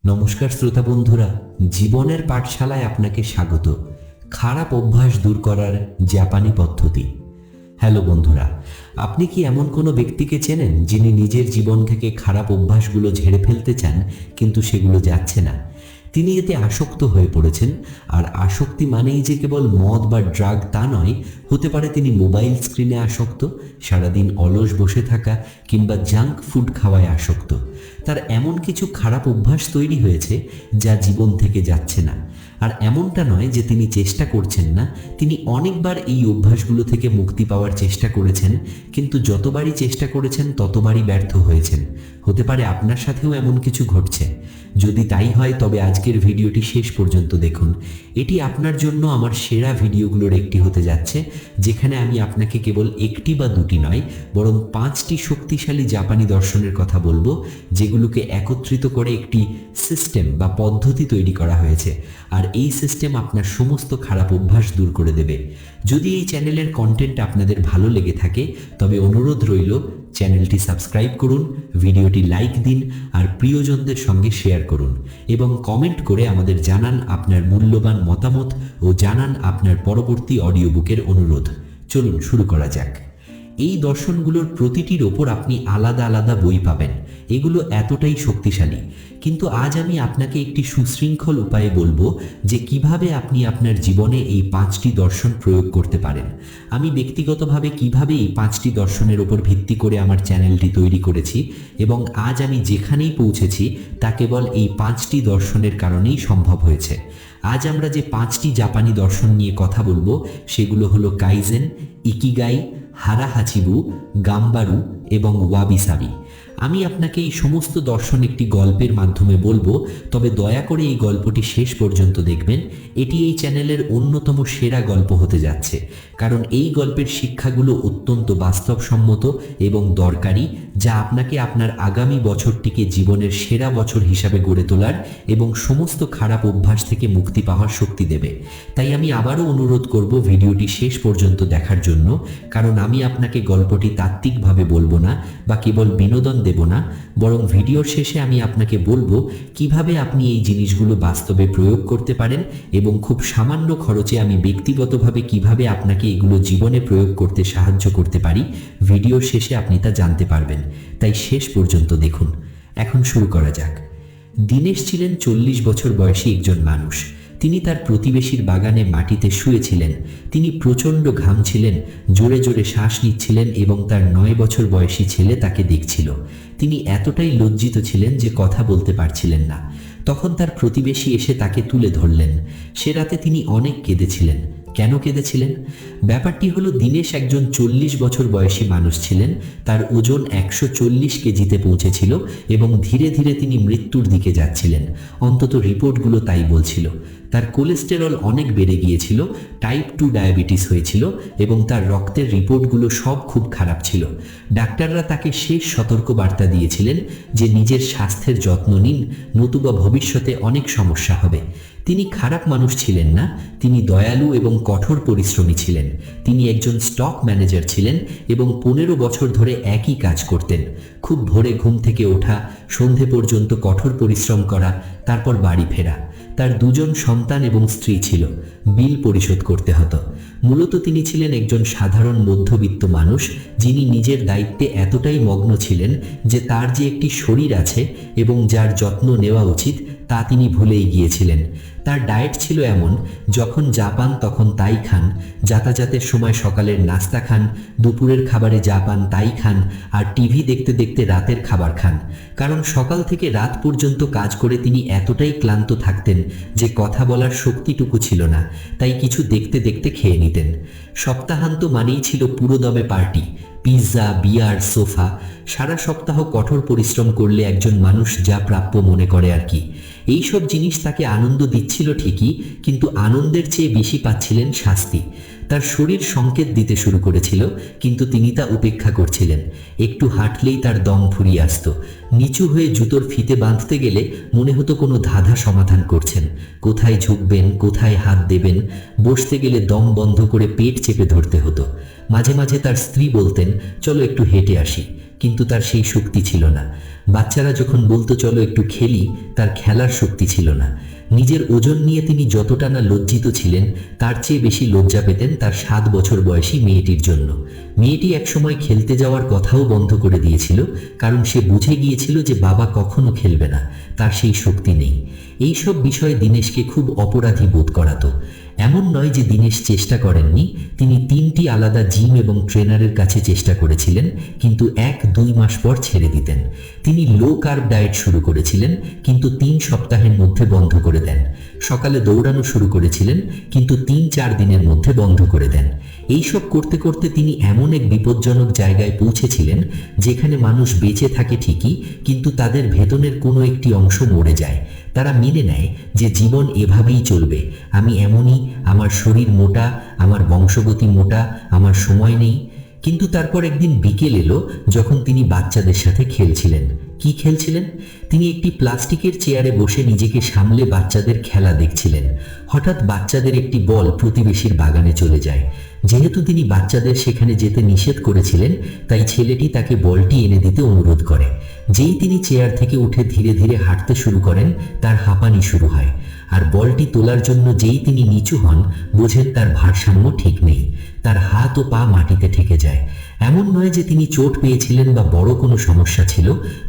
নমস্কার শ্রোতা বন্ধুরা, জীবনের পাঠশালায় আপনাকে স্বাগত। খারাপ অভ্যাস দূর করার জাপানি পদ্ধতি। হ্যালো বন্ধুরা, আপনি কি এমন কোনো ব্যক্তিকে চেনেন যিনি নিজের জীবন থেকে খারাপ অভ্যাসগুলো ঝেড়ে ফেলতে চান, কিন্তু সেগুলো যাচ্ছে না? তিনি এতে আসক্ত হয়ে পড়েছেন। আর আসক্তি মানেই যে কেবল মদ বা ড্রাগ তা নয়, হতে পারে তিনি মোবাইল স্ক্রিনে আসক্ত, সারাদিন অলস বসে থাকা, কিংবা জাঙ্ক ফুড খাওয়ায় আসক্ত। তার এমন কিছু খারাপ অভ্যাস তৈরি হয়েছে যা জীবন থেকে যাচ্ছে না। আর এমনটা নয় যে তিনি চেষ্টা করছেন না, তিনি অনেকবার এই অভ্যাসগুলো থেকে মুক্তি পাওয়ার চেষ্টা করেছেন, কিন্তু যতবারই চেষ্টা করেছেন ততবারই ব্যর্থ হয়েছেন। হতে পারে আপনার সাথেও এমন কিছু ঘটছে। যদি তাই হয় তবে আজকের ভিডিওটি শেষ পর্যন্ত দেখুন। এটি আপনার জন্য আমার সেরা ভিডিওগুলোর একটি হতে যাচ্ছে, যেখানে আমি আপনাকে কেবল একটি বা দুটি নয়, বরং 5টি শক্তিশালী জাপানি দর্শনের কথা বলবো, যেগুলোকে একত্রিত করে একটি সিস্টেম বা পদ্ধতি তৈরি করা হয়েছে। আর এই সিস্টেম আপনার সমস্ত খারাপ অভ্যাস দূর করে দেবে। যদি এই চ্যানেলের কন্টেন্ট আপনাদের ভালো লেগে থাকে তবে অনুরোধ রইল, চ্যানেলটি সাবস্ক্রাইব করুন, ভিডিওটি লাইক দিন, আর প্রিয়জনদের সঙ্গে শেয়ার করুন এবং কমেন্ট করে আমাদের জানান আপনার মূল্যবান মতামত ও জানান আপনার পরবর্তী অডিও বুকের অনুরোধ। চলুন শুরু করা যাক। এই দর্শনগুলোর প্রতিটির ওপর আপনি আলাদা আলাদা বই পাবেন। এগুলো এতটাই শক্তিশালী, কিন্তু আজ আমি আপনাকে একটি সুশৃঙ্খল উপায়ে বলবো যে কিভাবে আপনি আপনার জীবনে এই 5টি দর্শন প্রয়োগ করতে পারেন। আমি ব্যক্তিগতভাবে কিভাবে এই 5টি দর্শনের ওপর ভিত্তি করে আমার চ্যানেলটি তৈরি করেছি এবং আজ আমি যেখানেই পৌঁছেছি তা কেবল এই 5টি দর্শনের কারণেই সম্ভব হয়েছে। আজ আমরা যে 5টি জাপানি দর্শন নিয়ে কথা বলবো সেগুলো হলো কাইজেন, ইকিগাই, হারা হাচিবু, গাম্বারু এবং ওয়াবিসাবি। আমি আপনাকে এই সমস্ত দর্শন একটি গল্পের মাধ্যমে বলবো, তবে দয়া করে এই গল্পটি শেষ পর্যন্ত দেখবেন। এটি এই চ্যানেলের অন্যতম সেরা গল্প হতে যাচ্ছে, কারণ এই গল্পের শিক্ষাগুলো অত্যন্ত বাস্তবসম্মত এবং দরকারি, যা আপনাকে আপনার আগামী বছরটিকে জীবনের সেরা বছর হিসাবে গড়ে তোলার এবং সমস্ত খারাপ অভ্যাস থেকে মুক্তি পাওয়ার শক্তি দেবে। তাই আমি আবারও অনুরোধ করব ভিডিওটি শেষ পর্যন্ত দেখার জন্য, কারণ আমি আপনাকে গল্পটি তাত্ত্বিকভাবে বলবো না বা কেবল বিনোদন দেব না, বরং ভিডিওর শেষে আমি আপনাকে বলবো কিভাবে আপনি এই জিনিসগুলো বাস্তবে প্রয়োগ করতে পারেন এবং খুব সামান্য খরচে আমি ব্যক্তিগতভাবে কিভাবে আপনাকে এগুলো জীবনে প্রয়োগ করতে সাহায্য করতে পারি। ভিডিওর শেষে আপনি তা জানতে পারবেন, তাই শেষ পর্যন্ত দেখুন। এখন শুরু করা যাক। দীনেশ ছিলেন 40 বছর বয়সী একজন মানুষ। তিনি তার প্রতিবেশীর বাগানে মাটিতে শুয়েছিলেন। তিনি প্রচণ্ড ঘামছিলেন, জোরে জোরে শ্বাস নিচ্ছিলেন এবং তার 9 বছর বয়সী ছেলে তাকে দেখছিল। তিনি এতটাই লজ্জিত ছিলেন যে কথা বলতে পারছিলেন না। তখন তার প্রতিবেশী এসে তাকে তুলে ধরলেন। সে রাতে তিনি অনেক কেঁদেছিলেন। কেন কেঁদেছিলেন? ব্যাপারটি হলো, দীনেশ একজন 40 বছর বয়সী মানুষ ছিলেন। তার ওজন 140 কেজিতে পৌঁছেছিল এবং ধীরে ধীরে তিনি মৃত্যুর দিকে যাচ্ছিলেন। অন্তত রিপোর্টগুলো তাই বলছিল। তার কোলেস্টেরল অনেক বেড়ে গিয়েছিল, টাইপ 2 ডায়াবেটিস হয়েছিল এবং তার রক্তের রিপোর্টগুলো সব খুব খারাপ ছিল। ডাক্তাররা তাকে শেষ সতর্কবার্তা দিয়েছিলেন যে নিজের স্বাস্থ্যের যত্ন নিন, নতুবা ভবিষ্যতে অনেক সমস্যা হবে। তিনি খারাপ মানুষ ছিলেন না, তিনি দয়ালু এবং কঠোর পরিশ্রমী ছিলেন। তিনি একজন স্টক ম্যানেজার ছিলেন এবং 15 বছর ধরে একই কাজ করতেন। খুব ভোরে ঘুম থেকে ওঠা, সন্ধে পর্যন্ত কঠোর পরিশ্রম করা, তারপর বাড়ি ফেরা। তার 2জন সন্তান এবং স্ত্রী ছিল। বিল পরিশোধ করতে হতো। মূলত তিনি ছিলেন একজন সাধারণ মধ্যবিত্ত মানুষ, যিনি নিজের দায়িত্বে এতটাই মগ্ন ছিলেন যে তার যে একটি শরীর আছে এবং যার যত্ন নেওয়া উচিত তা তিনি ভুলেই গিয়েছিলেন। তার ডায়েট ছিল এমন, যখন যা পান তখন তাই খান, যাতায়াতের সময় সকালের নাস্তা খান, দুপুরের খাবারে যা পান তাই খান, আর টিভি দেখতে দেখতে রাতের খাবার খান। কারণ সকাল থেকে রাত পর্যন্ত কাজ করে তিনি এতটাই ক্লান্ত থাকতেন যে কথা বলার শক্তিটুকু ছিল না, তাই কিছু দেখতে দেখতে খেয়ে নিতেন। সপ্তাহান্ত মানেই ছিল পুরোদমে পার্টি, পিৎজা, বিয়ার, সোফা। সারা সপ্তাহ কঠোর পরিশ্রম করলে একজন মানুষ যা প্রাপ্য মনে করে আর কি। এইসব জিনিস তাকে আনন্দ দিচ্ছিল ঠিকই, কিন্তু আনন্দের চেয়ে বেশি পাচ্ছিলেন শাস্তি। তার শরীর সংকেত দিতে শুরু করেছিল, কিন্তু তিনি তা উপেক্ষা করছিলেন। একটু হাঁটলেই তার দম ফুরিয়ে আসতো। নিচু হয়ে জুতোর ফিতে বাঁধতে গেলে মনে হতো কোনো ধাঁধা সমাধান করছেন। কোথায় ঝুঁকবেন, কোথায় হাত দেবেন। বসতে গেলে দম বন্ধ করে পেট চেপে ধরতে হতো। মাঝে মাঝে তার স্ত্রী বলতেন, চলো একটু হেঁটে আসি, কিন্তু তার সেই শক্তি ছিল না। বাচ্চারা যখন বলতো চলো একটু খেলি, তার খেলার শক্তি ছিল না। নিজের ওজন নিয়ে তিনি যতটা না লজ্জিত ছিলেন, তার চেয়ে বেশি লজ্জা পেতেন তার 7 বছর বয়সী মেয়েটির জন্য। মেয়েটি একসময় খেলতে যাওয়ার কথাও বন্ধ করে দিয়েছিল, কারণ সে বুঝে গিয়েছিল যে বাবা কখনো খেলবে না, তার সেই শক্তি নেই। এইসব বিষয়ে দীনেশকে খুব অপরাধী বোধ করাতো। এমন নয় যে দীনেশ চেষ্টা করেননি, তিনি 3টি আলাদা জিম এবং ট্রেনারের কাছে চেষ্টা করেছিলেন, কিন্তু 1-2 মাস পর ছেড়ে দিতেন। তিনি লো কার্ব ডায়েট শুরু করেছিলেন, কিন্তু 3 সপ্তাহের মধ্যে বন্ধ করে দেন। সকালে দৌড়ানো শুরু করেছিলেন, কিন্তু 3-4 দিনের মধ্যে বন্ধ করে দেন। এইসব করতে করতে তিনি এমন এক বিপজ্জনক জায়গায় পৌঁছেছিলেন, যেখানে মানুষ বেঁচে থাকে ঠিকই, কিন্তু তাদের ভেতরের কোনো একটি অংশ মরে যায়। তারা মেনে নেয় যে জীবন এভাবেই চলবে, আমি এমনই, আমার শরীর মোটা, আমার বংশগতি মোটা, আমার সময় নেই। কিন্তু তারপর একদিন বিকেল এলো, যখন তিনি বাচ্চাদের সাথে খেলছিলেন। কি খেলছিলেন? তিনি একটি প্লাস্টিকের চেয়ারে বসে নিজেকে সামলে বাচ্চাদের খেলা দেখছিলেন। হঠাৎ বাচ্চাদের একটি বল প্রতিবেশীর বাগানে চলে যায়। যেহেতু তিনি বাচ্চাদের সেখানে যেতে নিষেধ করেছিলেন, তাই ছেলেটি তাকে বলটি এনে দিতে অনুরোধ করে। যেই তিনি চেয়ার থেকে উঠে ধীরে ধীরে হাঁটতে শুরু করেন, তার হাঁপানি শুরু হয়। আর বলটি তোলার জন্য যেই তিনি নিচু হন, বোঝেন তার ভারসাম্য ঠিক নেই। তার হাত ও পা মাটিতে ঠেকে যায়। এমন নয় যে তিনি চোট পেয়েছিলেন বা বড় কোনো সমস্যা ছিল,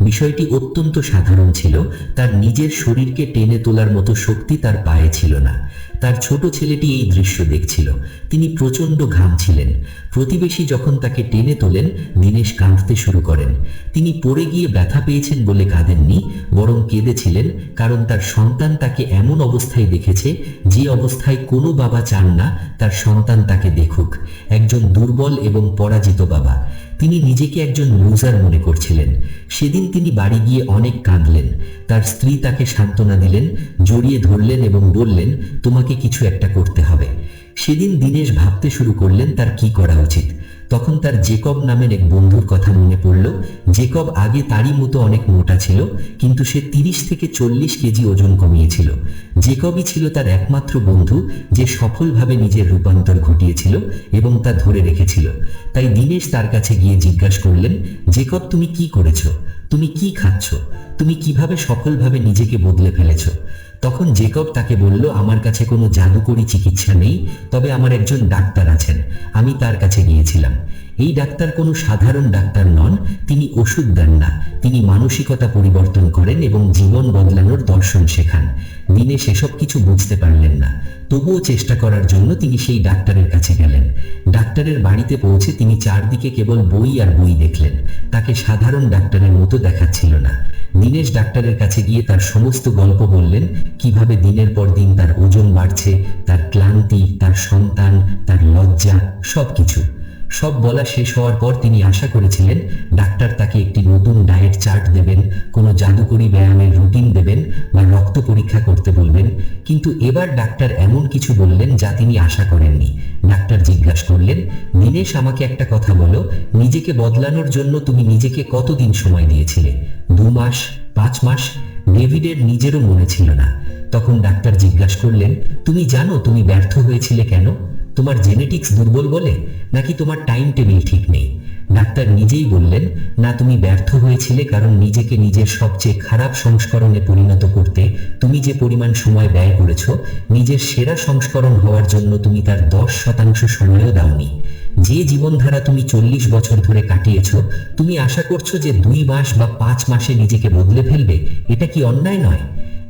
বিষয়টি অত্যন্ত সাধারণ ছিল। তার নিজের শরীরকে টেনে তোলার মতো শক্তি তার পায়ে ছিল না। তার ছোট ছেলেটি এই দৃশ্য দেখছিল। তিনি প্রচণ্ড ঘামছিলেন। প্রতিবেশী যখন তাকে টেনে তোলেন, দীনেশ কাঁদতে শুরু করেন। তিনি পড়ে গিয়ে ব্যথা পেয়েছেন বলে কাঁদেননি, বরং কেঁদেছিলেন, কারণ তার সন্তান তাকে এমন অবস্থায় দেখেছে, যে অবস্থায় কোনো বাবা চান না তার সন্তান তাকে দেখুক। একজন দুর্বল এবং পরাজিত বাবা। তিনি নিজেকে একজন লুজার মনে করছিলেন। সেদিন তিনি বাড়ি গিয়ে অনেক কাঁদলেন। তার স্ত্রী তাকে সান্ত্বনা দিলেন, জড়িয়ে ধরলেন এবং বললেন, তোমাকে কিছু একটা করতে হবে। সেদিন দীনেশ ভাবতে শুরু করলেন তার কি করা উচিত। তখন তার জেকব নামের এক বন্ধুর কথা মনে পড়ল। জেকব আগে তারই মতো অনেক মোটা ছিল, কিন্তু সে 30 থেকে 40 কেজি ওজন কমিয়েছিল। জেকবই ছিল তার একমাত্র বন্ধু, যে সফলভাবে নিজের রূপান্তর ঘটিয়েছিল এবং তা ধরে রেখেছিল। তাই দীনেশ তার কাছে গিয়ে জিজ্ঞাসা করলেন, জেকব, তুমি কি করেছো? তুমি কি খাচ্ছ? তুমি কিভাবে সফলভাবে নিজেকে বদলে ফেলেছ? তখন জেকব তাকে বলল, আমার কাছে কোনো জাদুকরী চিকিৎসা নেই, তবে আমার একজন ডাক্তার আছেন, আমি তার কাছে গিয়েছিলাম। এই ডাক্তার কোনো সাধারণ ডাক্তার নন, তিনি ওষুধ দেন না, তিনি মানসিকতা পরিবর্তন করেন এবং জীবন বদলানোর দর্শন শেখান। দীনেশ সেসব কিছু বুঝতে পারলেন না, তবুও চেষ্টা করার জন্য তিনি সেই ডাক্তারের কাছে গেলেন। ডাক্তারের বাড়িতে পৌঁছে তিনি চারদিকে কেবল বই আর বই দেখলেন। তাকে সাধারণ ডাক্তারের মতো দেখাচ্ছিল না। দীনেশ ডাক্তারের কাছে গিয়ে তার সমস্ত গল্প বললেন, কিভাবে দিনের পর দিন তার ওজন বাড়ছে, তার ক্লান্তি, তার সন্তান, তার লজ্জা, সবকিছু। সব বলা শেষ হওয়ার পর তিনি আশা করেছিলেন ডাক্তার তাকে একটি নতুন ডায়েট চার্ট দেবেন, কোনো জাদুকরী ব্যায়ামের রুটিন দেবেন বা রক্ত পরীক্ষা করতে বলবেন। কিন্তু এবার ডাক্তার এমন কিছু বললেন যা তিনি আশা করেননি। ডাক্তার জিজ্ঞাসা করলেন, দীনেশ, আমাকে একটা কথা বলো, নিজেকে বদলানোর জন্য তুমি নিজেকে কতদিন সময় দিয়েছিলে? 2 মাস? 5 মাস? ডেভিডের নিজেরও মনে ছিল না। তখন ডাক্তার জিজ্ঞাসা করলেন, তুমি জানো তুমি ব্যর্থ হয়েছিলে কেন? তোমার জেনেটিক্স দুর্বল বলে, নাকি তোমার টাইম টেবিল ঠিক নেই? ডাক্তার নিজেই বললেন, না, তুমি ব্যর্থ হয়েছিলে কারণ নিজেকে নিজের সবচেয়ে খারাপ সংস্করণে পরিণত করতে তুমি যে পরিমাণ সময় ব্যয় করেছ, নিজের সেরা সংস্করণ হওয়ার জন্য তুমি তার 10% সময়ও দাওনি। যে জীবনধারা তুমি 40 বছর ধরে কাটিয়েছ, তুমি আশা করছো যে 2 মাস বা 5 মাসে নিজেকে বদলে ফেলবে। এটা কি অন্যায় নয়?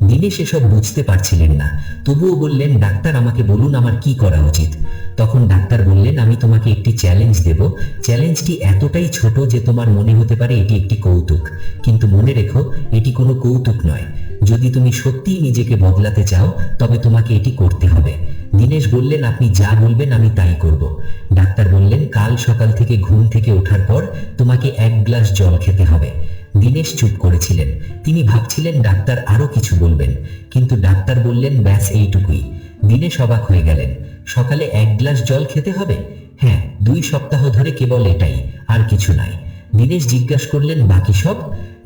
দীনেশ এসব বুঝতে পারছিলেন না, তবুও বললেন, ডাক্তার, আমাকে বলুন আমার কি করা উচিত। তখন ডাক্তার বললেন, আমি তোমাকে একটি চ্যালেঞ্জ দেব। চ্যালেঞ্জটি এতটাই ছোট যে তোমার মনে হতে পারে এটি একটি কৌতুক, কিন্তু মনে রেখো, এটি কোনো কৌতুক নয়। যদি তুমি সত্যিই নিজেকে বদলাতে চাও, তবে তোমাকে এটি করতে হবে। দীনেশ বললেন, আপনি যা বলবেন আমি তাই করব। ডাক্তার বললেন, কাল সকাল থেকে ঘুম থেকে ওঠার পর তোমাকে 1 গ্লাস জল খেতে হবে। দীনেশ চুপ করেছিলেন। তিনি ভাবছিলেন ডাক্তার আরো কিছু বলবেন, কিন্তু ডাক্তার বললেন, ব্যাস এইটুকুই। দীনেশ অবাক হয়ে গেলেন। সকালে 1 গ্লাস জল খেতে হবে? হ্যাঁ, 2 সপ্তাহ ধরে কেবল এটাই, আর কিছু নাই। দীনেশ জিজ্ঞাসা করলেন, বাকি সব?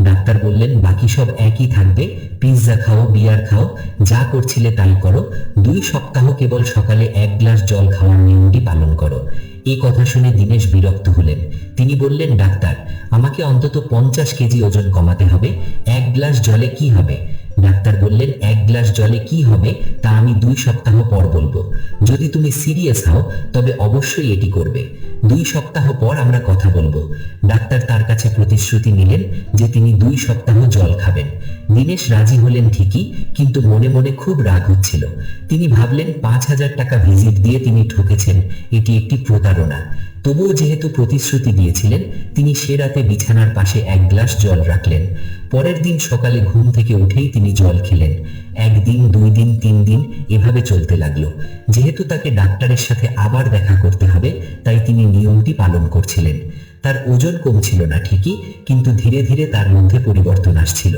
ডাক্তার বললেন, বাকি সব একই থাকবে। পিৎজা খাও, বিয়ার খাও, যা করছিলে তাই করো। 2 সপ্তাহ কেবল সকালে 1 গ্লাস জল খাওয়ার নিয়মটি পালন করো। এই কথা শুনে দীনেশ বিরক্ত হলেন। তিনি বললেন, ডাক্তার, আমাকে অন্তত 50 কেজি ওজন কমাতে হবে। 1 গ্লাস জলে কি হবে? ডাক্তার বললেন, 1 গ্লাস জলে কি হবে তা আমি 2 সপ্তাহ পর বলবো। যদি তুমি সিরিয়াস হও তবে অবশ্যই এটি করবে। 2 সপ্তাহ পর আমরা কথা বলবো। ডাক্তার তার কাছে প্রতিশ্রুতি নিলেন যে তিনি 2 সপ্তাহ জল খাবেন। দীনেশ রাজি হলেন ঠিকই, কিন্তু মনে মনে খুব রাগ হচ্ছিল। তিনি ভাবলেন 5000 টাকা ভিজিট দিয়ে তিনি ঠকেছেন, এটি একটি প্রতারণা। তবুও যেহেতু প্রতিশ্রুতি দিয়েছিলেন, তিনি সে রাতে বিছানার পাশে 1 গ্লাস জল রাখলেন। পরের দিন সকালে ঘুম থেকে উঠেই তিনি জল খেলেন। 1 দিন, 2 দিন, 3 দিন এভাবে চলতে লাগলো। যেহেতু তাকে ডাক্তারের সাথে আবার দেখা করতে হবে, তাই তিনি নিয়মটি পালন করছিলেন। তার ওজন কমছিল না ঠিকই, কিন্তু ধীরে ধীরে তার মধ্যে পরিবর্তন আসছিল।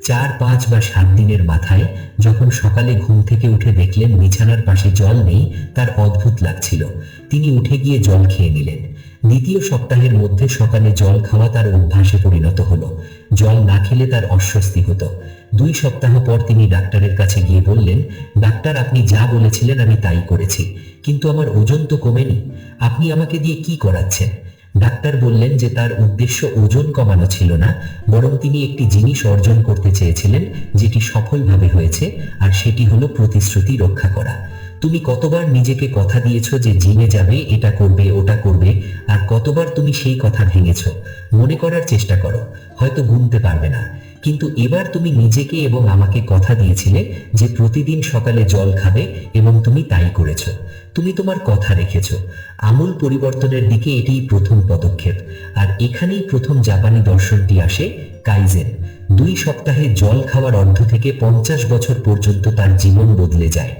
4, 5 বা 7 দিনের মাথায় যখন সকালে ঘুম থেকে উঠে দেখলেন বিছানার পাশে জল নেই, তার অদ্ভুত লাগছিল। তিনি উঠে গিয়ে জল খেয়ে নিলেন। দ্বিতীয় সপ্তাহের মধ্যে সকালে জল খাওয়া তার অভ্যাসে পরিণত হলো। জল না খেলে তার অস্বস্তি হতো। 2 সপ্তাহ পর তিনি ডাক্তারের কাছে গিয়ে বললেন, ডাক্তার, আপনি যা বলেছিলেন আমি তাই করেছি, কিন্তু আমার ওজন তো কমেনি। আপনি আমাকে দিয়ে কি করাচ্ছেন? ডাক্তার বললেন যে তার উদ্দেশ্য ওজন কমানো ছিল না, বরং তিনি একটি জিনিস অর্জন করতে চেয়েছিলেন যেটি সফলভাবে হয়েছে, আর সেটি হলো প্রতিশ্রুতি রক্ষা করা। তুমি কতবার নিজেকে কথা দিয়েছো যে জিমে যাবে, এটা করবে, ওটা করবে, আর কতবার তুমি সেই কথা ভেঙেছো? মনে করার চেষ্টা করো, হয়তো গুনতে পারবে না। কিন্তু এবার তুমি নিজেকে এবং আমাকে কথা দিয়েছিলে যে প্রতিদিন সকালে জল খাবে, এবং তুমি তাই করেছো। তুমি তোমার কথা রেখেছো। আমূল পরিবর্তনের দিকে এটিই প্রথম পদক্ষেপ। আর এখানেই প্রথম জাপানি দর্শনটি আসে, কাইজেন। 2 সপ্তাহে জল খাওয়ার অর্ধ থেকে 50 বছর পর্যন্ত তার জীবন বদলে যায়।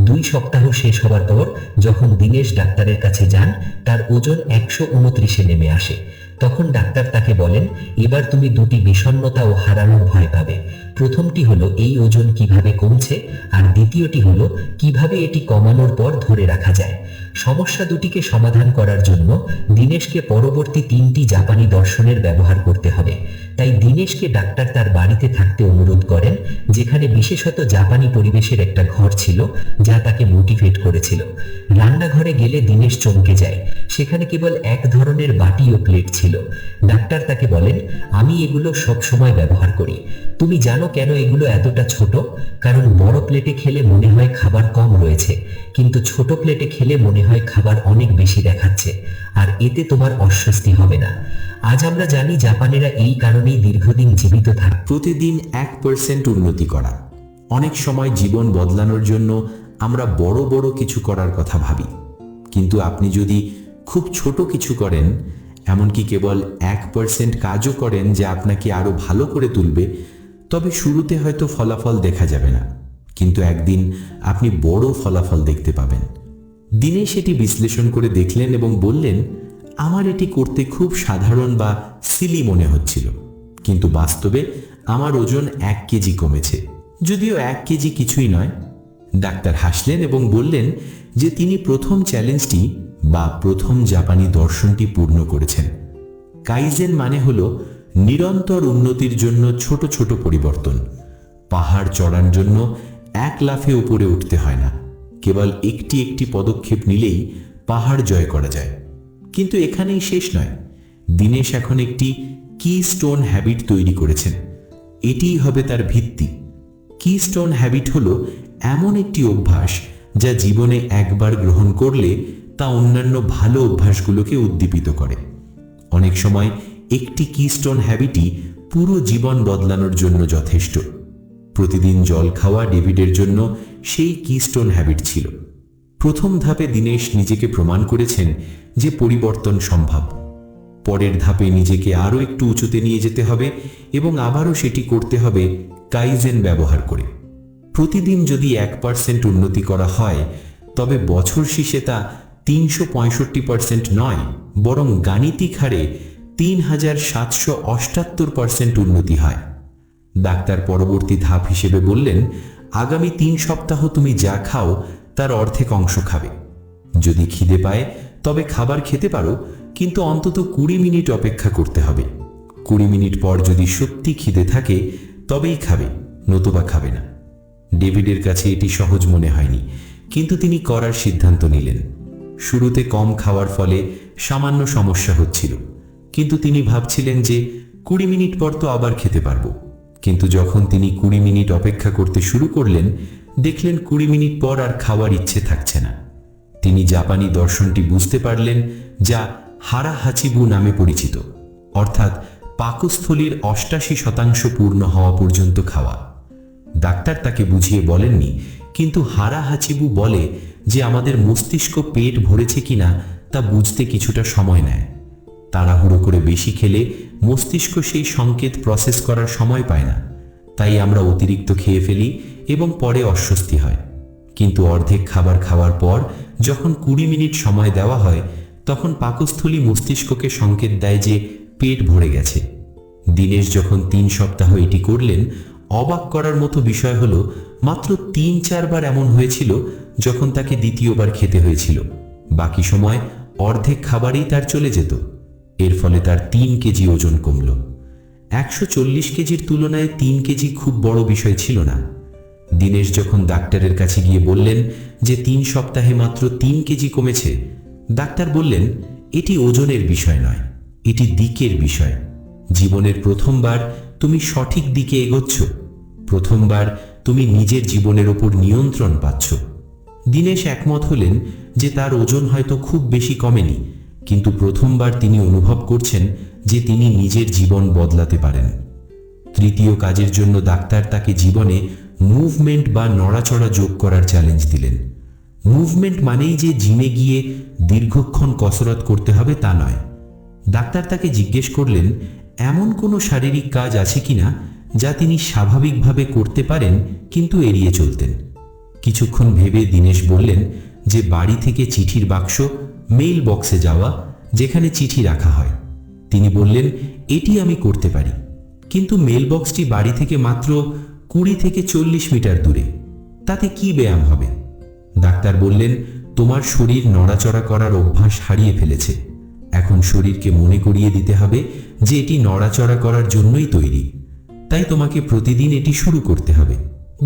2 সপ্তাহ শেষ হবার পর যখন দীনেশ ডাক্তারের কাছে যান, তার ওজন 129-এ নেমে আসে। তখন ডাক্তার তাকে বলেন, এবার তুমি 2টি বিষণ্ণতা ও হারানোর ভয় পাবে। প্রথমটি হলো এই ওজন কিভাবে কমছে, আর দ্বিতীয়টি হলো কিভাবে এটি কমানোর পর ধরে রাখা যায়। সমস্যা দুটিকে সমাধান করার জন্য দীনেশকে পরবর্তী 3টি জাপানি দর্শনের ব্যবহার করতে হবে। তাই দীনেশকে ডাক্তার তার বাড়িতে থাকতে অনুরোধ করেন, যেখানে বিশেষত জাপানি পরিবেশের একটা ঘর ছিল যা তাকে মোটিভেট করেছিল। রান্নাঘরে গেলে দীনেশ চমকে যায়। সেখানে কেবল এক ধরনের বাটি ও প্লেট ছিল। ডাক্তার তাকে বলেন, আমি এগুলো সব সময় ব্যবহার করি। তুমি জানো কেন এগুলো এতটা ছোট? কারণ বড় প্লেটে খেলে মনে হয় খাবার কম রয়েছে, কিন্তু ছোট প্লেটে খেলে মনে হয় খাবার অনেক বেশি দেখাচ্ছে, আর এতে তোমার অস্বস্তি হবে না। আজ আমরা জানি জাপানিরা এই কারণেই দীর্ঘদিন জীবিত থাকে। প্রতিদিন 1% উন্নতি করা। অনেক সময় জীবন বদলানোর জন্য আমরা বড় বড় কিছু করার কথা ভাবি, কিন্তু আপনি যদি খুব ছোট কিছু করেন, এমনকি কেবল 1% কাজও করেন যা আপনাকে আরো ভালো করে তুলবে, তবে শুরুতে হয়তো ফলাফল দেখা যাবে না, কিন্তু একদিন আপনি বড় ফলাফল দেখতে পাবেন। দীনেশ এটি বিশ্লেষণ করে দেখলেন এবং বললেন, আমার এটি করতে খুব সাধারণ বা সিলি মনে হচ্ছিল, কিন্তু বাস্তবে আমার ওজন 1 কেজি কমেছে, যদিও 1 কেজি কিছুই নয়। ডাক্তার হাসলেন এবং বললেন যে তিনি প্রথম চ্যালেঞ্জটি বা প্রথম জাপানি দর্শনটি পূর্ণ করেছেন। কাইজেন মানে হলো নিরন্তর উন্নতির জন্য ছোট ছোট পরিবর্তন। পাহাড় চড়ার জন্য 1 লাফে উপরে উঠতে হয় না, কেবল একটি একটি পদক্ষেপ নিলেই পাহাড় জয় করা যায়। কিন্তু এখানেই শেষ নয়। দীনেশ এখন একটি কিস্টোন হ্যাবিট তৈরি করেছেন। এটিই হবে তার ভিত্তি। কিস্টোন হ্যাবিট হলো এমন একটি অভ্যাস যা জীবনে একবার গ্রহণ করলে তা অন্যান্য ভালো অভ্যাসগুলোকে উদ্দীপিত করে। অনেক সময় একটি কিস্টোন হ্যাবিটই পুরো জীবন বদলানোর জন্য যথেষ্ট। প্রতিদিন জল খাওয়া ডেভিডের জন্য সেই কিস্টোন হ্যাবিট ছিল। প্রথম ধাপে দীনেশ নিজেকে প্রমাণ করেছেন যে পরিবর্তন সম্ভব। পরের ধাপে নিজেকে আরও একটু উঁচুতে নিয়ে যেতে হবে এবং আবারও সেটি করতে হবে কাইজেন ব্যবহার করে। প্রতিদিন যদি 1% উন্নতি করা হয়, তবে বছর শেষে তা 365% নয়, বরং গাণিতিক হারে 3778% উন্নতি হয়। ডাক্তার পরবর্তী ধাপ হিসেবে বললেন, আগামী 3 সপ্তাহ তুমি যা খাও তার অর্ধেক অংশ খাবে। যদি খিদে পায় তবে খাবার খেতে পারো, কিন্তু অন্তত 20 মিনিট অপেক্ষা করতে হবে। 20 মিনিট পর যদি সত্যি খিদে থাকে তবেই খাবে, নতুবা খাবে না। ডেভিডের কাছে এটি সহজ মনে হয়নি, কিন্তু তিনি করার সিদ্ধান্ত নিলেন। শুরুতে কম খাওয়ার ফলে সামান্য সমস্যা হচ্ছিল, কিন্তু তিনি ভাবছিলেন যে 20 মিনিট পর তো আবার খেতে পারবো। কিন্তু যখন তিনি 20 মিনিট অপেক্ষা করতে শুরু করলেন, দেখলেন 20 মিনিট পর আর খাওয়ার ইচ্ছে থাকছে না। তিনি জাপানি দর্শনটি বুঝতে পারলেন, যা হারা হাচিবু নামে পরিচিত, অর্থাৎ পাকস্থলীর 88% পূর্ণ হওয়া পর্যন্ত খাওয়া। ডাক্তার তাকে বুঝিয়ে বলেননি, কিন্তু হারা হাচিবু বলে যে আমাদের মস্তিষ্ক পেট ভরেছে কিনা তা বুঝতে কিছুটা সময় নেয়। তাড়াহুড়ো করে বেশি খেলে মস্তিষ্ক সেই সংকেত প্রসেস করার সময় পায় না, তাই আমরা অতিরিক্ত খেয়ে ফেলি এবং পরে অস্বস্তি হয়। কিন্তু অর্ধেক খাবার খাওয়ার পর যখন 20 মিনিট সময় দেওয়া হয়, তখন পাকস্থলী মস্তিষ্ককে সংকেত দেয় যে পেট ভরে গেছে। দীনেশ যখন 3 সপ্তাহ এটি করলেন, অবাক করার মতো বিষয় হলো মাত্র 3-4 বার এমন হয়েছিল যখন তাকে দ্বিতীয়বার খেতে হয়েছিল। বাকি সময় অর্ধেক খাবারই তার চলে যেত। এর ফলে তার 3 কেজি ওজন কমল। 140 কেজির তুলনায় 3 কেজি খুব বড় বিষয় ছিল না। দীনেশ যখন ডাক্তারের কাছে গিয়ে বললেন যে 3 সপ্তাহে মাত্র 3 কেজি কমেছে, ডাক্তার বললেন, এটি ওজনের বিষয় নয়, এটি দিকের বিষয়। জীবনের প্রথমবার তুমি সঠিক দিকে এগোচ্ছ, প্রথমবার তুমি নিজের জীবনের ওপর নিয়ন্ত্রণ পাচ্ছ। দীনেশ একমত হলেন যে তার ওজন হয়তো খুব বেশি কমেনি, কিন্তু প্রথমবার তিনি অনুভব করছেন যে তিনি নিজের জীবন বদলাতে পারেন। তৃতীয় কাজের জন্য ডাক্তার তাকে জীবনে মুভমেন্ট বা নড়াচড়া যোগ করার চ্যালেঞ্জ দিলেন। মুভমেন্ট মানেই যে জিমে গিয়ে দীর্ঘক্ষণ কসরত করতে হবে তা নয়। ডাক্তার তাকে জিজ্ঞেস করলেন এমন কোনো শারীরিক কাজ আছে কিনা যা তিনি স্বাভাবিকভাবে করতে পারেন কিন্তু এড়িয়ে চলতেন। কিছুক্ষণ ভেবে দীনেশ বললেন যে বাড়ি থেকে চিঠির বাক্স, মেইল বক্সে যাওয়া, যেখানে চিঠি রাখা হয়। তিনি বললেন, এটি আমি করতে পারি, কিন্তু মেল বক্সটি বাড়ি থেকে মাত্র 20 থেকে 40 মিটার দূরে, তাতে কি ব্যায়াম হবে? ডাক্তার বললেন, তোমার শরীর নড়াচড়া করার অভ্যাস হারিয়ে ফেলেছে। এখন শরীরকে মনে করিয়ে দিতে হবে যে এটি নড়াচড়া করার জন্যই তৈরি, তাই তোমাকে প্রতিদিন এটি শুরু করতে হবে।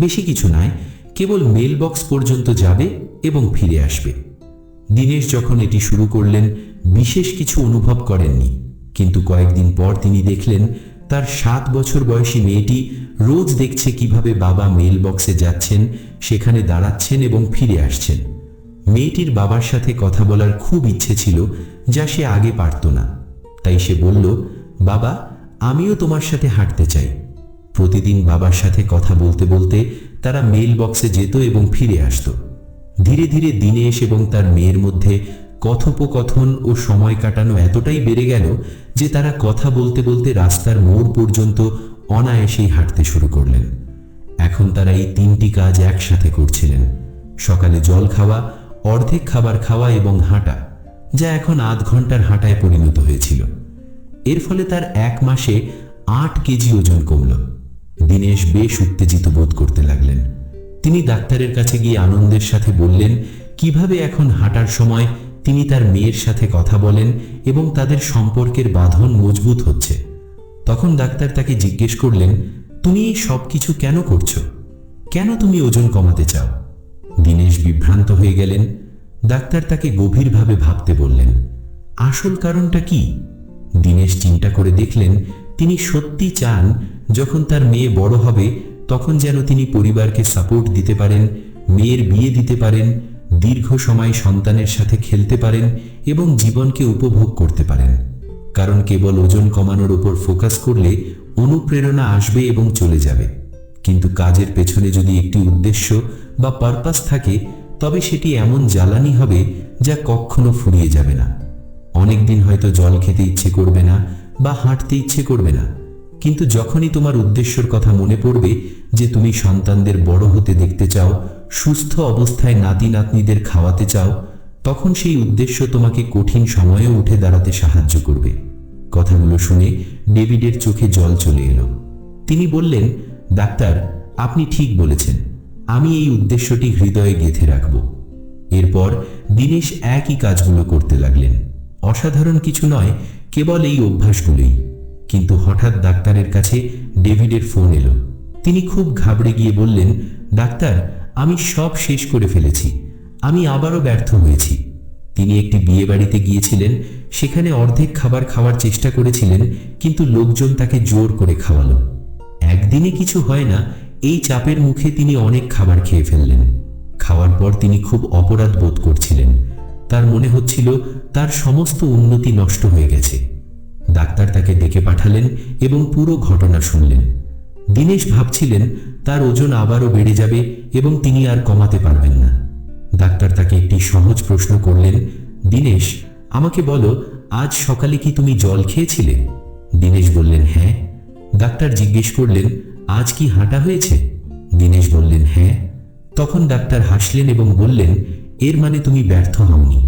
বেশি কিছু নয়, কেবল মেল বক্স পর্যন্ত যাবে এবং ফিরে আসবে। দীনেশ যখন এটি শুরু করলেন, বিশেষ কিছু অনুভব করেননি, কিন্তু কয়েকদিন পর তিনি দেখলেন তার 7 বছর বয়সী মেয়েটি রোজ দেখছে কিভাবে বাবা মেল বক্সে যাচ্ছেন, সেখানে দাঁড়াচ্ছেন এবং ফিরে আসছেন। মেয়েটির বাবার সাথে কথা বলার খুব ইচ্ছে ছিল, যা সে আগে পারত না। তাই সে বলল, বাবা, আমিও তোমার সাথে হাঁটতে চাই। প্রতিদিন বাবার সাথে কথা বলতে বলতে তারা মেল বক্সে যেত এবং ফিরে আসত। ধীরে ধীরে দীনেশ এবং তার মেয়ের মধ্যে কথোপকথন ও সময় কাটানো এতটাই বেড়ে গেল যে তারা কথা বলতে বলতে রাস্তার মোড় পর্যন্ত অনায়াসেই হাঁটতে শুরু করলেন। এখন তারা এই 3টি কাজ একসাথে করছিলেন: সকালে জল খাওয়া, অর্ধেক খাবার খাওয়া এবং হাঁটা, যা এখন আধ ঘন্টার হাঁটায় পরিণত হয়েছিল। এর ফলে তার 1 মাসে 8 কেজি ওজন কমল। দীনেশ বেশ উত্তেজিত বোধ করতে লাগলেন। তিনি ডাক্তারের কাছে গিয়ে আনন্দের সাথে বললেন কিভাবে এখন হাঁটার সময় তিনি তার মেয়ের সাথে কথা বলেন এবং তাদের সম্পর্কের বাঁধন মজবুত হচ্ছে। তখন ডাক্তার তাকে জিজ্ঞেস করলেন, তুমি এই সব কিছু কেন করছো? কেন তুমি ওজন কমাতে চাও? দীনেশ বিভ্রান্ত হয়ে গেলেন। ডাক্তার তাকে গভীরভাবে ভাবতে বললেন, আসল কারণটা কি? দীনেশ চিন্তা করে দেখলেন তিনি সত্যি চান যখন তার মেয়ে বড় হবে তখন যেন তিনি পরিবারকে সাপোর্ট দিতে পারেন, মেয়ের বিয়ে দিতে পারেন, দীর্ঘ সময় সন্তানের সাথে খেলতে পারেন এবং জীবনকে উপভোগ করতে পারেন। কারণ কেবল ওজন কমানোর উপর ফোকাস করলে অনুপ্রেরণা আসবে এবং চলে যাবে, কিন্তু কাজের পেছনে যদি একটি উদ্দেশ্য বা পারপাস থাকে তবে সেটি এমন জ্বালানি হবে যা কখনো ফুরিয়ে যাবে না। অনেকদিন হয়তো জল খেতে ইচ্ছে করবে না বা হাঁটতে ইচ্ছে করবে না, কিন্তু যখনই তোমার উদ্দেশ্যের কথা মনে পড়বে যে তুমি সন্তানদের বড় হতে দেখতে চাও, সুস্থ অবস্থায় নাতি নাতনিদের খাওয়াতে চাও, তখন সেই উদ্দেশ্য তোমাকে কঠিন সময়েও উঠে দাঁড়াতে সাহায্য করবে। কথাগুলো শুনে ডেভিডের চোখে জল চলে এলো। তিনি বললেন, ডাক্তার, আপনি ঠিক বলেছেন, আমি এই উদ্দেশ্যটি হৃদয়ে গেঁথে রাখব। এরপর দীনেশ একই কাজগুলো করতে লাগলেন। অসাধারণ কিছু নয়, কেবল এই অভ্যাসগুলোই। কিন্তু হঠাৎ ডাক্তারের কাছে ডেভিডের ফোন এলো। তিনি খুব ঘাবড়ে গিয়ে বললেন, ডাক্তার, আমি সব শেষ করে ফেলেছি, আমি আবারও ব্যর্থ হয়েছি। তিনি একটি বিয়ে বাড়িতে গিয়েছিলেন, সেখানে অর্ধেক খাবার খাওয়ার চেষ্টা করেছিলেন, কিন্তু লোকজন তাকে জোর করে খাওয়ালো। একদিনে কিছু হয় না, এই চাপের মুখে তিনি অনেক খাবার খেয়ে ফেললেন। খাওয়ার পর তিনি খুব অপরাধ বোধ করছিলেন। তার মনে হচ্ছিল তার সমস্ত উন্নতি নষ্ট হয়ে গেছে। ডাক্তার তাকে ডেকে পাঠালেন এবং পুরো ঘটনা শুনলেন। দীনেশ ভাবছিলেন তার ওজন আবারও বেড়ে যাবে এবং তিনি আর কমাতে পারবেন না। ডাক্তার তাকে একটি সহজ প্রশ্ন করলেন, দীনেশ, আমাকে বলো, আজ সকালে কি তুমি জল খেয়েছিলে? দীনেশ বললেন, হ্যাঁ। ডাক্তার জিজ্ঞেস করলেন, আজ কি হাঁটা হয়েছে? দীনেশ বললেন, হ্যাঁ। তখন ডাক্তার হাসলেন এবং বললেন, এর মানে তুমি ব্যর্থ হওনি।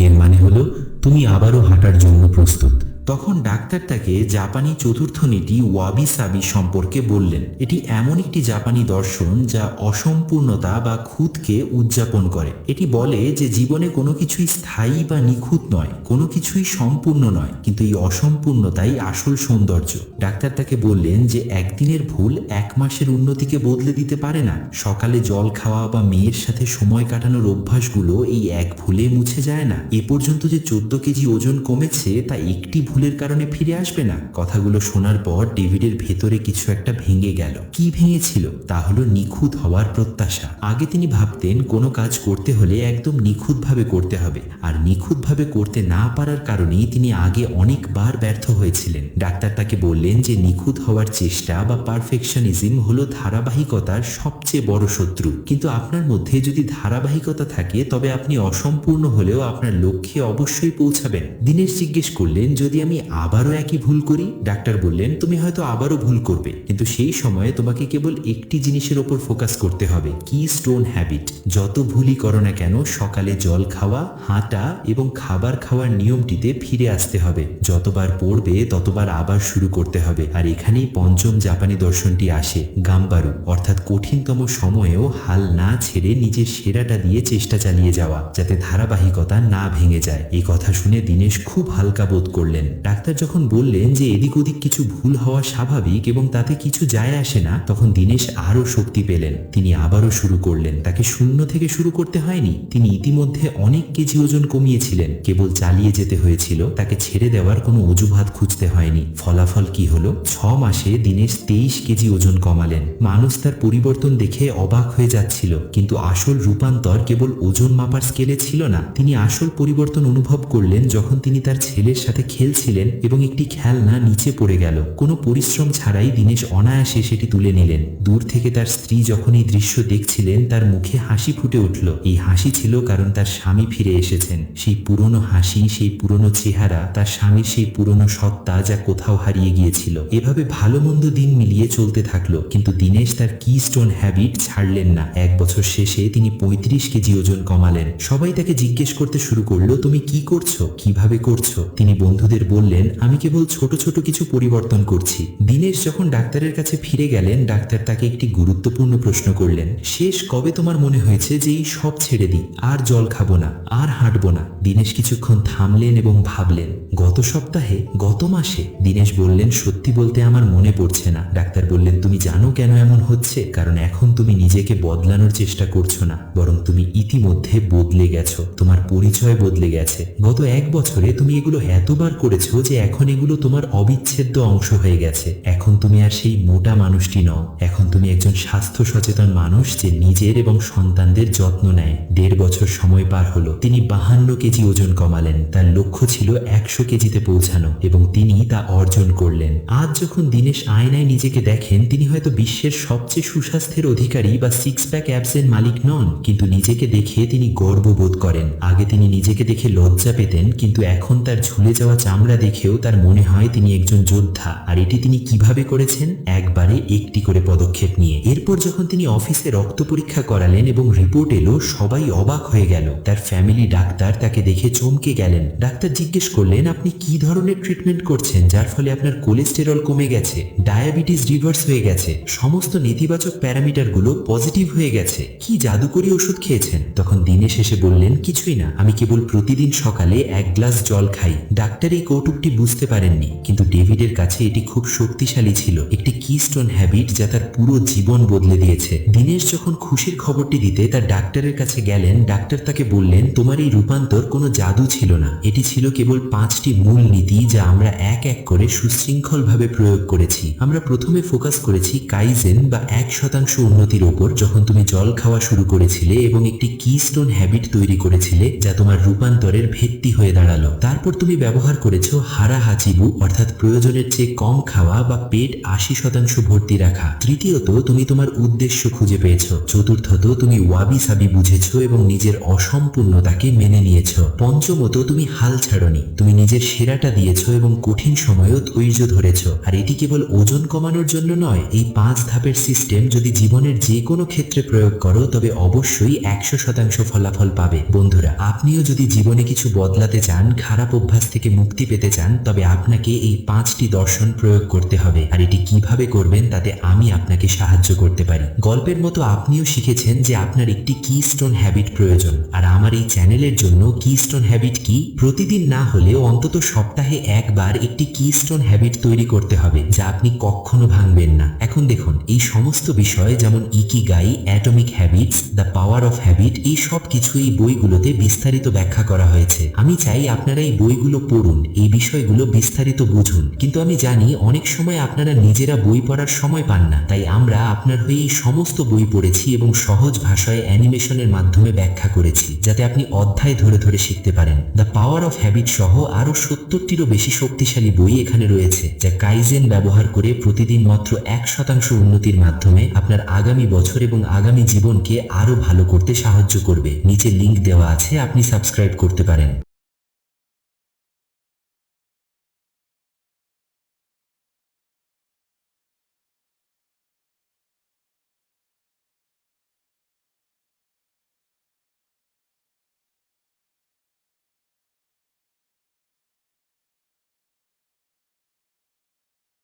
এর মানে হলো তুমি আবারও হাঁটার জন্য প্রস্তুত। তখন ডাক্তার তাকে জাপানি চতুর্থ নীতি ওয়াবি সাবি সম্পর্কে বললেন। এটি এমন একটি জাপানি দর্শন যা অসম্পূর্ণতা বা খুঁতকে উদযাপন করে। এটি বলে যে জীবনে কোনো কিছুই স্থায়ী বা নিখুঁত নয়, কোনো কিছুই সম্পূর্ণ নয়, কিন্তু এই অসম্পূর্ণতাই আসল সৌন্দর্য। ডাক্তার তাকে বললেন যে একদিনের ভুল 1 মাসের উন্নতিকে বদলে দিতে পারে না। সকালে জল খাওয়া বা মেয়ের সাথে সময় কাটানোর অভ্যাসগুলো এই এক ভুলে মুছে যায় না। এ পর্যন্ত যে 14 কেজি ওজন কমেছে তা একটি ভুলের কারণে ফিরে আসবে না। কথাগুলো শোনার পর ডেভিডের ভেতরে কিছু একটা ভেঙে গেল। কি ভেঙেছিল? তা হলো নিখুঁত হওয়ার প্রত্যাশা। আগে তিনি ভাবতেন কোনো কাজ করতে হলে একদম নিখুঁতভাবে করতে হবে, আর নিখুঁতভাবে করতে না পারার কারণেই তিনি আগে অনেকবার ব্যর্থ হয়েছিলেন। ডাক্তার তাকে বললেন যে নিখুঁত হওয়ার চেষ্টা বা পারফেকশনিজম হলো ধারাবাহিকতার সবচেয়ে বড় শত্রু। কিন্তু আপনার মধ্যে যদি ধারাবাহিকতা থাকে তবে আপনি অসম্পূর্ণ হলেও আপনার লক্ষ্যে অবশ্যই পৌঁছাবেন। দীনেশ জিজ্ঞেস করলেন, যদি আমি আবারও একই ভুল করি? ডাক্তার বললেন, তুমি হয়তো আবারও ভুল করবে, কিন্তু সেই সময়ে তোমাকে কেবল একটি জিনিসের ওপর ফোকাস করতে হবে, কি স্টোন হ্যাবিট। যত ভুলই করো না কেন, সকালে জল খাওয়া, হাঁটা এবং খাবার খাওয়ার নিয়মটিতে ফিরে আসতে হবে। যতবার পড়বে ততবার আবার শুরু করতে হবে। আর এখানেই পঞ্চম জাপানি দর্শনটি আসে, গাম্বারু, অর্থাৎ কঠিনতম সময়েও হাল না ছেড়ে নিজের সেরাটা দিয়ে চেষ্টা চালিয়ে যাওয়া, যাতে ধারাবাহিকতা না ভেঙে যায়। এই কথা শুনে দীনেশ খুব হালকা বোধ করলেন। ডাক্তার যখন বললেন যে এদিক ওদিক কিছু ভুল হওয়া স্বাভাবিক এবং তাতে কিছু যায় আসে না, তখন দীনেশ আরও শক্তি পেলেন। তিনি আবারও শুরু করলেন। তাকে শূন্য থেকে শুরু করতে হয়নি। তিনি ইতিমধ্যে অনেক কেজি ওজন কমিয়েছিলেন, কেবল চালিয়ে যেতে হয়েছিল। তাকে ছেড়ে দেওয়ার কোনো অজুহাত খুঁজতে হয়নি। ফলাফল কি হলো? 6 মাসে দীনেশ 23 কেজি ওজন কমালেন। মানুষ তার পরিবর্তন দেখে অবাক হয়ে যাচ্ছিল, কিন্তু আসল রূপান্তর কেবল ওজন মাপার স্কেলে ছিল না। তিনি আসল পরিবর্তন অনুভব করলেন যখন তিনি তার ছেলের সাথে খেলছিলেন এবং একটি খেলনা নিচে পড়ে গেল। কোনো পরিশ্রম ছাড়াই দীনেশ অনায়াসে সেটি তুলে নিলেন। দূর থেকে তার স্ত্রী যখন এই দৃশ্য দেখছিলেন, তার মুখে হাসি ফুটে উঠল। এই হাসি ছিল কারণ তার স্বামী ফিরে এসেছেন। সেই পুরনো হাসি, সেই পুরনো চেহারা, তার স্বামীর সেই পুরনো সত্তা যা কোথাও হারিয়ে গিয়েছিল। এভাবে ভালো মন্দ দিন মিলিয়ে চলতে থাকলো, কিন্তু দীনেশ তার কি স্টোন হ্যাবিট ছাড়লেন না। 1 বছর শেষে তিনি 35 কেজি ওজন কমালেন। সবাই তাকে জিজ্ঞেস করতে শুরু করলো, তুমি কি করছো, কিভাবে করছো? তিনি বন্ধুদের বললেন, আমি কেবল ছোট ছোট কিছু পরিবর্তন করছি। দীনেশ যখন ডাক্তারের কাছে ফিরে গেলেন, ডাক্তার তাকে একটি গুরুত্বপূর্ণ প্রশ্ন করলেন, শেষ কবে তোমার মনে হয়েছে যে এই সব ছেড়ে দিই, আর জল খাবো না, আর হাঁটবো না? দীনেশ কিছুক্ষণ থামলেন এবং ভাবলেন। গত সপ্তাহে, গত মাসে? দীনেশ বললেন, সত্যি বলতে আমার মনে পড়ছে না। ডাক্তার বললেন, তুমি জানো কেন এমন হচ্ছে? কারণ এখন তুমি নিজেকে বদলানোর চেষ্টা করছো না, বরং তুমি ইতিমধ্যে বদলে গেছো। তোমার পরিচয় বদলে গেছে। গত 1 বছরে তুমি এগুলো এতবার করেছো যে এখন এগুলো তোমার অবিচ্ছেদ্য অংশ হয়ে গেছে। এখন তুমি আর সেই মোটা মানুষটি নও। এখন তুমি একজন স্বাস্থ্য সচেতন মানুষ যে নিজের এবং সন্তানদের যত্ন নেয়। 1.5 বছর সময় পার হলো। তিনি 52 কেজি ওজন কমালেন। তার লক্ষ্য ছিল 100 কেজিতে পৌঁছানো এবং তিনি তা অর্জন করলেন। আজ যখন দীনেশ আয়নায় নিজেকে দেখেন, তিনি হয়তো বিশ্বের সবচেয়ে সুস্বাস্থ্যের অধিকারী বা 6 প্যাক অ্যাবসের মালিক নন, কিন্তু নিজেকে দেখে তিনি গর্ববোধ করেন। আগে তিনি নিজেকে দেখে লজ্জা পেতেন, কিন্তু এখন তার ঝুলে যাওয়া চামড়া দেখেও তার মনে হয় তিনি একজন যোদ্ধা। আর এটি তিনি কিভাবে করেছেন? একবারে একটি করে পদক্ষেপ নিয়ে। এরপর যখন তিনি অফিসে রক্ত পরীক্ষা করালেন এবং রিপোর্ট এলো, সবাই অবাক হয়ে গেল। তার ফ্যামিলি ডাক্তার তাকে দেখে চমকে গেলেন। ডাক্তার জিজ্ঞেস করলেন, আপনি কি ধরনের ট্রিটমেন্ট করছেন যার ফলে আপনার কোলেস্টেরল কমে গেছে, ডায়াবেটিস রিভার্স হয়ে গেছে, সমস্ত নেতিবাচক প্যারামিটারগুলো পজিটিভ হয়ে গেছে? কি জাদুকরী ওষুধ খেয়েছেন? তখন দীনেশ এসে বললেন, কিছুই না, আমি কেবল প্রতিদিন সকালে 1 গ্লাস জল খাই। ডাক্তার এই কৌতুকটি বুঝতে পারেননি, কিন্তু ডেভিডের কাছে এটি খুব শক্তিশালী ছিল, একটি কিস্টোন হ্যাবিট যা তার পুরো জীবন বদলে দিয়েছে। দীনেশ যখন খুশির খবরটি দিতে তার ডাক্তারের কাছে গেলেন, ডাক্তার তাকে বললেন, তোমার এই রূপান্তর কোনো জাদু ছিল না, এটি ছিল কেবল 5টি মূল নীতি যা আমরা এক এক করে সুশৃঙ্খলভাবে প্রয়োগ করেছি। আমরা প্রথমে ফোকাস করেছি কাইজেন বা 1% উন্নতির ওপর, যখন তুমি জল খাওয়া শুরু করেছিলে এবং একটি কিস্টোন হ্যাবিট তৈরি করেছিলে যা তোমার রূপান্তরের ভিত্তি হয়ে দাঁড়ালো। তারপর তুমি ব্যবহার করেছো হারা হাচিবু, অর্থাৎ প্রয়োজনের চেয়ে কম খাওয়া বা পেট 80% ভর্তি রাখা। তৃতীয়ত, তুমি তোমার উদ্দেশ্য খুঁজে পেয়েছো। চতুর্থত, তুমি ওয়াবি সাবি বুঝেছো এবং নিজের অসম্পূর্ণতাকে মেনে নিয়েছো। পঞ্চমত, তুমি হাল ছাড়নি, তুমি নিজের সেরাটা দিয়েছো এবং কঠিন সময়েও ধৈর্য ধরেছো। আর এটি কেবল ওজন কমানোর জন্য নয়, এই 5 ধাপের সিস্টেম যদি জীবনের যে কোনো ক্ষেত্রে প্রয়োগ করো তবে অবশ্যই 100% ফলাফল পাবে। বন্ধুরা, আপনিও যদি জীবনে কিছু বদলাতে চান, খারাপ অভ্যাস থেকে মুক্তি পেতে চান, তবে আপনাকে এই 5টি দর্শন প্রয়োগ করতে হবে। আর এটি কিভাবে করবেন তাতে আমি আপনাকে সাহায্য করতে পারি। গল্পের মতো আপনিও শিখেছেন যে আপনার একটি কিস্টোন হ্যাবিট প্রয়োজন। আর আমার এই চ্যানেলের জন্য কিস্টোন হ্যাবিট কি? প্রতিদিন না হলেও অন্তত সপ্তাহে একবার একটি কিস্টোন হ্যাবিট তৈরি করতে হবে যা আপনি কখনো ভাঙবেন না। এখন দেখুন, এই সমস্ত বিষয় যেমন ikigai, atomic habits, the power of habit, এই সব কিছু এই বইগুলোতে বিস্তারিত ব্যাখ্যা করা হয়েছে। আমি চাই আপনারা এই বইগুলো পড়ুন, এই বিষয়গুলো বিস্তারিত বুঝুন। কিন্তু আমি জানি অনেক সময় আপনারা নিজেরা বই পড়ার সময় পান না, তাই আমরা আপনার হয়ে এই সমস্ত বই পড়েছি এবং সহজ ভাষায় অ্যানিমেশনের মাধ্যমে ব্যাখ্যা করেছি যাতে আপনি অধ্যায় ধরে ধরে শিখতে পারেন। দ্য পাওয়ার অফ হ্যাবিট সহ আরো 70টিরও বেশি শক্তিশালী বই এখানে রয়েছে যা কাইজেন ব্যবহার করে প্রতিদিন মাত্র 1% উন্নতির মাধ্যমে আপনার আগামী বছর এবং আগামী জীবনকে আরো ভালো করতে সাহায্য করবে। নিচে লিংক দেওয়া আছে, আপনি সাবস্ক্রাইব করতে পারেন।